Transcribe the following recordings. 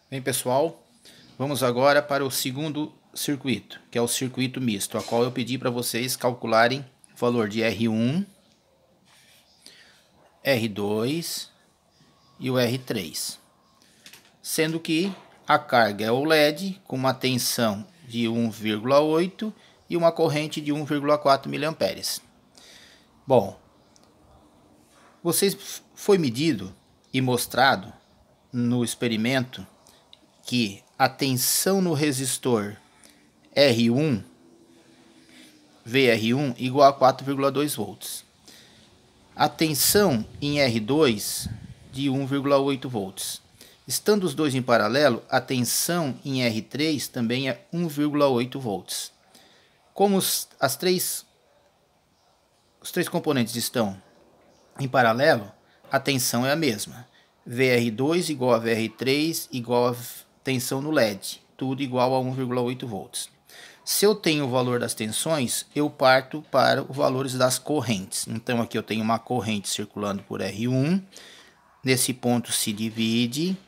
Bem, pessoal, vamos agora para o segundo circuito, que é o circuito misto, a qual eu pedi para vocês calcularem o valor de R1, R2 e o R3, sendo que a carga é o LED com uma tensão de 1,8 e uma corrente de 1,4 mA. Bom, foi medido e mostrado no experimento que a tensão no resistor R1, VR1 igual a 4,2 volts. A tensão em R2 de 1,8 volts. Estando os dois em paralelo, a tensão em R3 também é 1,8 volts. Como os três componentes estão em paralelo, a tensão é a mesma. VR2 igual a VR3 igual a tensão no LED, tudo igual a 1,8 volts. Se eu tenho o valor das tensões, eu parto para os valores das correntes. Então aqui eu tenho uma corrente circulando por R1, nesse ponto se divide,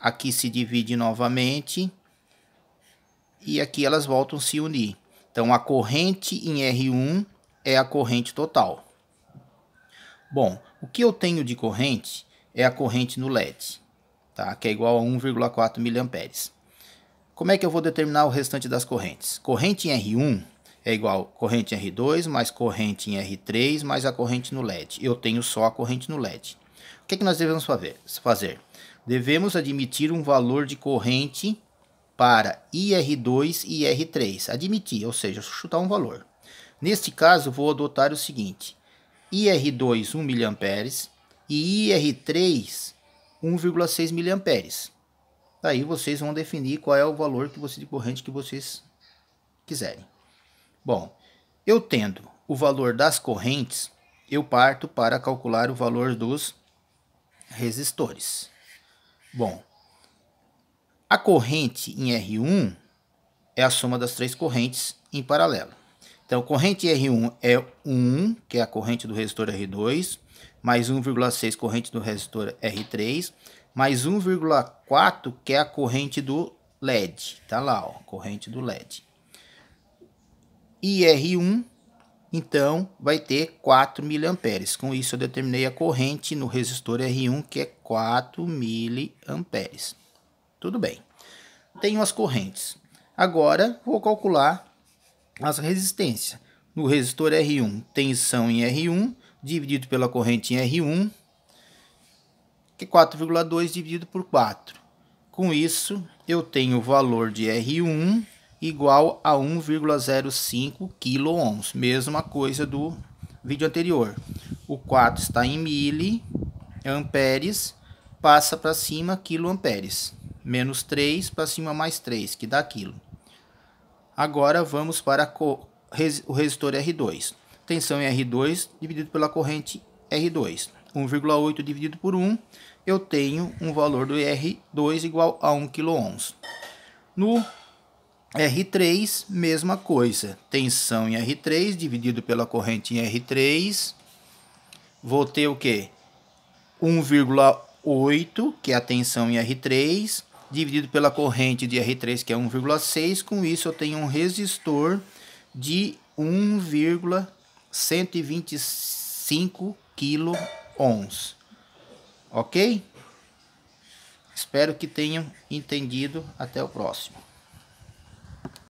aqui se divide novamente, e aqui elas voltam a se unir. Então a corrente em R1 é a corrente total. Bom, o que eu tenho de corrente é a corrente no LED, tá? Que é igual a 1,4 mA. Como é que eu vou determinar o restante das correntes? Corrente em R1 é igual a corrente em R2 mais corrente em R3 mais a corrente no LED. Eu tenho só a corrente no LED. O que é que nós devemos fazer? Devemos admitir um valor de corrente para IR2 e IR3. Admitir, ou seja, chutar um valor. Neste caso, vou adotar o seguinte: IR2 1 mA e IR3 1,6 mA. Daí vocês vão definir qual é o valor de corrente que vocês quiserem. Bom, eu tendo o valor das correntes, eu parto para calcular o valor dos resistores. Bom, a corrente em R1 é a soma das três correntes em paralelo. Então, corrente R1 é 1, que é a corrente do resistor R2, mais 1,6 corrente do resistor R3, mais 1,4 que é a corrente do LED. Tá lá, ó, corrente do LED. E R1, então, vai ter 4 mA. Com isso, eu determinei a corrente no resistor R1, que é 4 mA. Tudo bem. Tenho as correntes. Agora, vou calcular as resistências. No resistor R1, tensão em R1, dividido pela corrente em R1, que é 4,2 dividido por 4. Com isso, eu tenho o valor de R1 igual a 1,05 kΩ. Mesma coisa do vídeo anterior. O 4 está em miliamperes, passa para cima quiloamperes. Menos 3 para cima mais 3, que dá quilo. Agora vamos para o resistor R2. Tensão em R2 dividido pela corrente R2. 1,8 dividido por 1, eu tenho um valor do R2 igual a 1 kΩ. No R3, mesma coisa. Tensão em R3 dividido pela corrente em R3. Vou ter o quê? 1,8, que é a tensão em R3, dividido pela corrente de R3, que é 1,6. Com isso, eu tenho um resistor de 1,125 kΩ. Ok? Espero que tenham entendido. Até o próximo.